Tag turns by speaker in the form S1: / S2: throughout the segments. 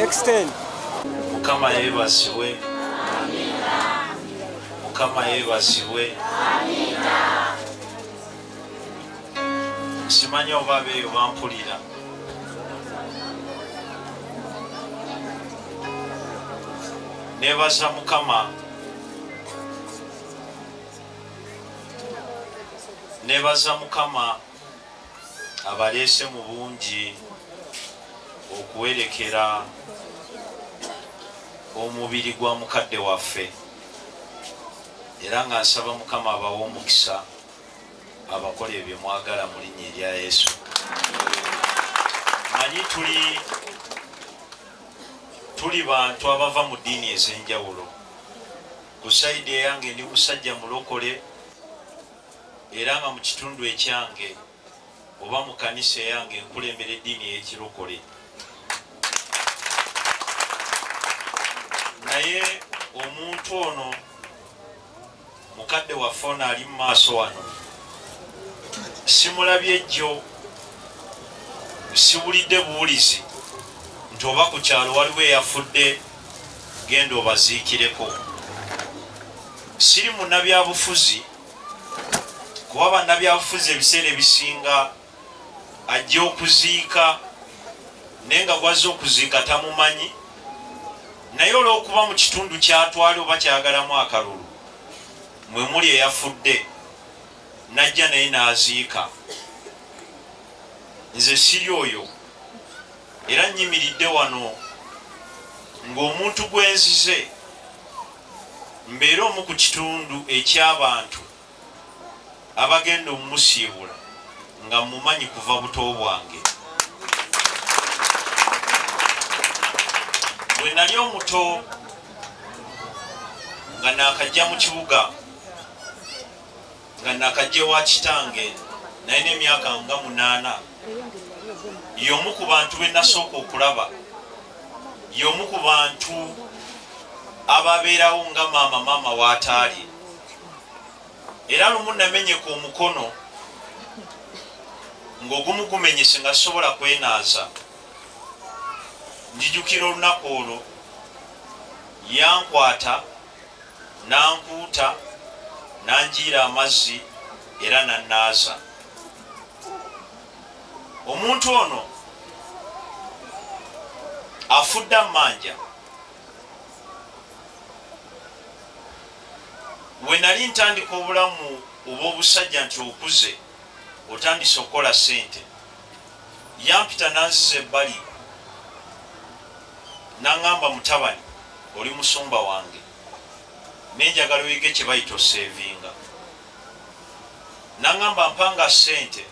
S1: Extend.
S2: Mukama yebasiwe. Mukama yebasiwe. Simanyi oba beeyo bampulira. Nebaza Mukama. Nebaza Mukama abaleese mu bungi okuwerekera omubiri gwa mukadde waffe, era nga nsaba Mukama abawa omukisa abakola ebyo mwagala mu linnya erya Yesu. Manyi tuli bantu abava mu ddiini ez'enjawulo. Ku sayidi eyange ndi musajja mulokole, era nga mu kitundu ekyange oba mu kanisa eyange nkulembera eddiini ey'ekirokole. Naye omuntu ono mukadde waffe ono ali mu maaso wano simulabye jjo, siwulidde buwulizi nti oba ku kyalo waliwo eyafudde genda obaziikireko. Siri munnabyabufuzi, kuba bannabyabufuzi ebiseera ebisinga ajja okuziika naye nga gwazza okuziika tamumanyi, naye olw'okuba mu kitundu kyatwali oba kyagalamu akalulu mwe muli eyafudde najja naye n'aziika. Nze siri oyo, era nnyimiridde wano ng'omuntu gwenzize mbeera omu ku kitundu eky'abantu abagenda omumusiibula nga mumanyi kuva buto bwange. Bwe nali omuto nga nakajja mu kibuga, nga nakajja wa kitange naye n'emyaka nga 8, y'omu ku bantu be nasooka okulaba, y'omu ku bantu ababeerawo nga maama w'ataali. Era lumu namenyeka omukono ng'ogumu gumenyese nga sisobola kwenaaza. Njijukira olunaku olwo yankwata nankuuta nanjiira amazzi era nannaaza. Omuntu ono afudde amanja. We nali ntandika obulamu obw'obusajja nti okuze otandise okukola ssente, yampita nanziza ebbali naŋŋamba, mutabani oli musumba wange nenjagala oyige kye bayita osevinga. Naŋŋamba mpanga ssente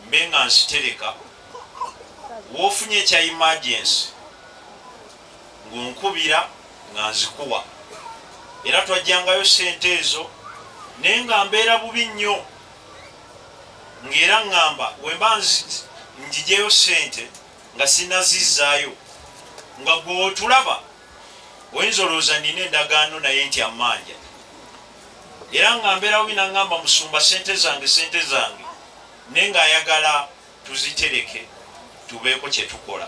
S2: mbe nga nzitereka, woofunye ekya emergency ng'onkubira nga nzikuwa. Era twajjangayo ssente ezo naye nga mbeera bubi nnyo, ng'era ŋŋamba wemba njijeyo ssente nga sinazizaayo nga gwe otulaba oyinza olowooza nina endagaano naye nti amanja. Era nga mbeera bubi naŋŋamba Musumba ssente zange naye ng'ayagala tuzitereke tubeeko kye tukola.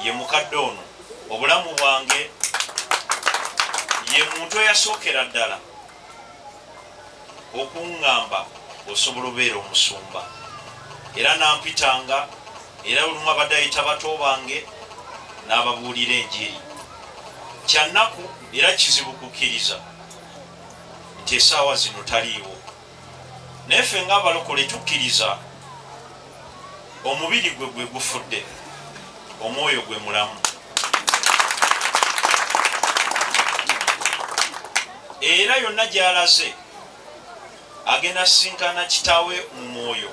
S2: Ye mukadde ono obulamu bwange ye muntu eyasookera ddala okuŋŋamba osobola obeera omusumba. Era nampitanga, era olumu abadde ayita bato bange n'ababuulira enjiri. Kyannaku era kizibu kukkiriza nti essaawa zino taliiwo, naye ffe ng'abalokole tukkiriza omubiri gwe gufudde, omwoyo gwe mulamu. Era yonna gy'alaze agenda sinkana kitaawe mu mwoyo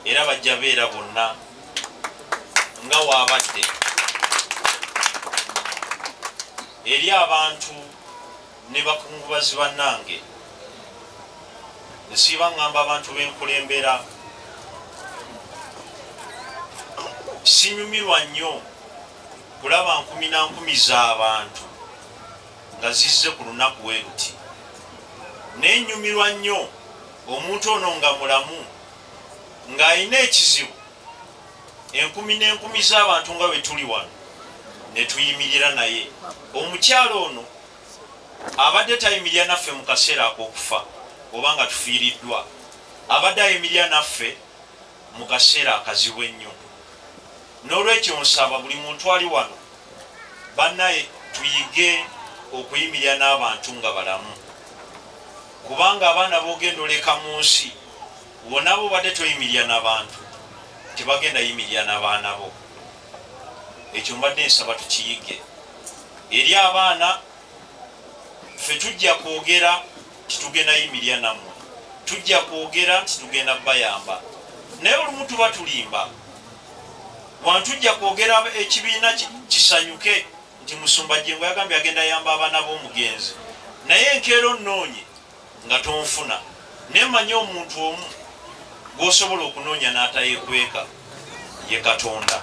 S2: era bajja beera bonna nga waabadde. Eri abantu ne bakungubazi bannange nsiiba ngamba abantu b'enkulembera sinyumirwa nnyo kulaba nkumi na nkumi z'abantu nga zizze ku lunaku bwe luti. Nenyumirwa nnyo omuntu ono nga mulamu ng'alina ekizibu enkumi n'enkumi z'abantu nga bwe tuli wano ne tuyimirira naye. Omukyalo ono abadde tayimirira naffe mu kaseera ak'okufa oba nga tufiiriddwa, abadde ayimirira naffe mu kaseera akazibu ennyo. N'olwekyo nsaba buli muntu ali wano bannaye tuyige okuyimirira n'abantu nga balamu, kubanga abaana b'ogenda oleka mu nsi bonna bo badde toyimirira n'abantu tebagenda yimirira n'abaana bo. Ekyo mbadde nsaba tukiyige. Eri abaana ffe tujja kwogera titugenda yimirira nammwe, tujja kwogera titugenda bayamba, naye olumu tuba tulimba wantujja kwogera ekibiina kisanyuke nti Musumba Jengo yagambye agenda yamba abaana b'omugenzi, naye enkeero nnoonye nga tonfuna. Nemanye omuntu omu gwosobola okunoonya n'atayekweka ye Katonda.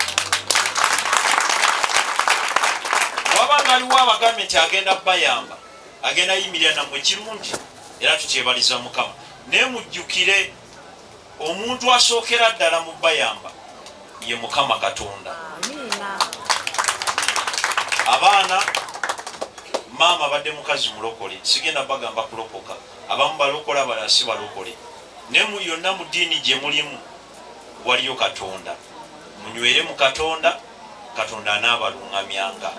S2: Wabanga aliwo abagambe nti agenda bayamba agenda yimirira nammwe kirungi era tukyebaliza Mukama, naye mujjukire omuntu asookera ddala mu bayamba ye Mukama Katonda. Abaana maama badde mukazi mulokole, sigenda bagamba kulokoka, abamu balokole abalala si balokole, naye yonna mu ddiini gye mulimu waliyo Katonda. Munywere mu Katonda, Katonda anaabalungamyanga.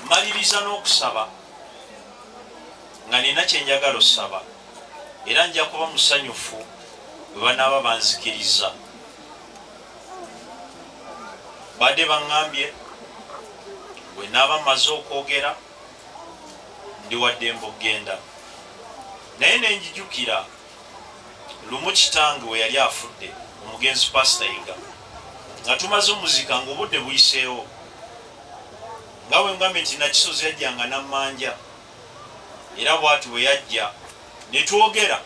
S2: Maliriza n'okusaba nga nina kyenjagala osaba era nja kuba musanyufu bwe banaaba banzikiriza. Badde baŋŋambye bwe naaba mmaze okwogera ndi wadde mbogenda, naye nenjijukira lumu kitange we yali afudde, omugenzi Pastor Yiga, nga tumaze omuzika ng'obudde buyiseewo, nga bwe ngambye nti Nakisozi yajjanga nammanja era bw'ati bwe yajja ne twogera,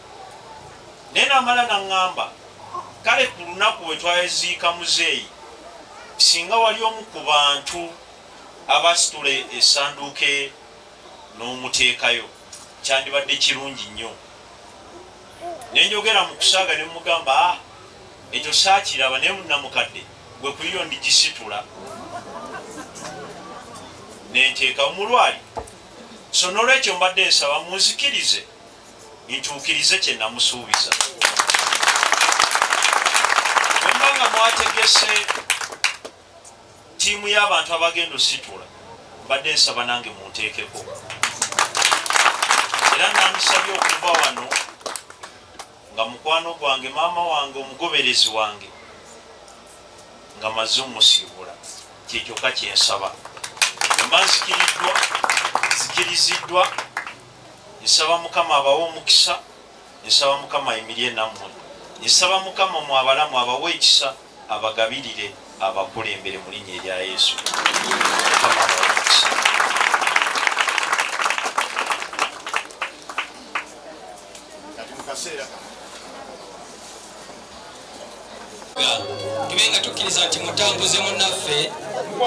S2: naye namala naŋŋamba kale ku lunaku bwe twaziika muzeeyi singa wali omu ku bantu abasitula essanduuke n'omuteekayo kyandibadde kirungi nnyo. Nenjogera mu kusaaga ne mugamba ekyo saakiraba, naye munnamukadde gwe kuyiyo ndigisitula nenteeka omulwali. So n'olwekyo mbadde nsaba munzikirize ntuukirize kye namusuubiza. Bwe mba nga mwategese ttiimu y'abantu abagenda ositula, mbadde nsaba nange munteekeko. Era namusabye okuva wano nga mukwano gwange maama wange omugoberezi wange nga maze omusiibula, kyekyokka kyensaba. Mba zikiriziddwa, nsaba Mukama abawe omukisa, nsaba Mukama ayimirye nammwe, nsaba Mukama mu abalamu abawe ekisa, abagabirire, abakulembere mu linnya erya Yesu. Mukama abawe omukisa.
S1: Tubenga tukkiriza nti mutambuze munnaffe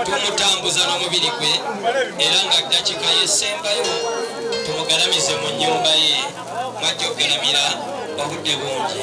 S1: tumutambuza n'omubiri gwe, era nga ddakiika yesembayo tumugalamize mu nnyumba ye mwajja okugalamira obudde bungi.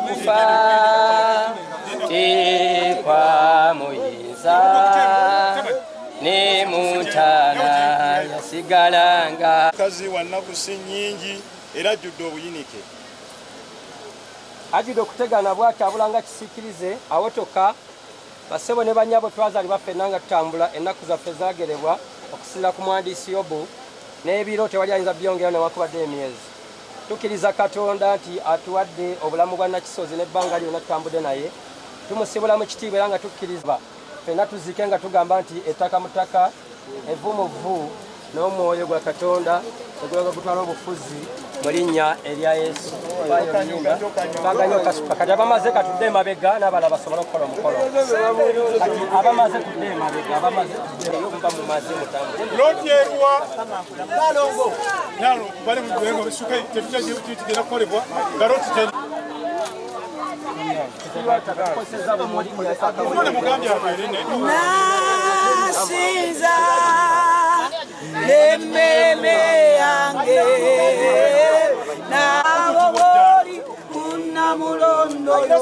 S3: okufa tekwa muyinza ne muntana yasigalanga.
S4: Mukazi wa nnaku si nnyingi era ajjudde obuyinike.
S3: Ajjudde okutegana bw'ati abulanga kisiikirize awotoka basebo ne banyabo twazaalibwa ffenna nga tutambula ennaku zaffe zaagerebwa okusinza ku mwandiisi Yobu n'ebiro tewali ayinza byongera newakubadde emyezi. Tukkiriza Katonda nti atuwadde obulamu bwa Nakisozi n'ebbanga lyonna tutambudde naye, tumusibula mu kitiibwa era nga tukkiriza ffenna tuziike nga tugamba nti ettaka mu ttaka evvu mu vvu n'omwoyo gwa Katonda ogulaga gutwala obufuzi mu linnya erya Yesu. Twaganye okasupa kati abamaze katudde emabega n'abalala basobole okukola omukolo. Abamaze tudde emabega abamaze tudde okuva mu mazzi mutambule.
S4: Lotyerwa nalongo nalo bali mu gwengo bisuka tetugenda kukolebwa nga loti teni.
S5: Nasiza emmeme yange naboboli kunamulondoyo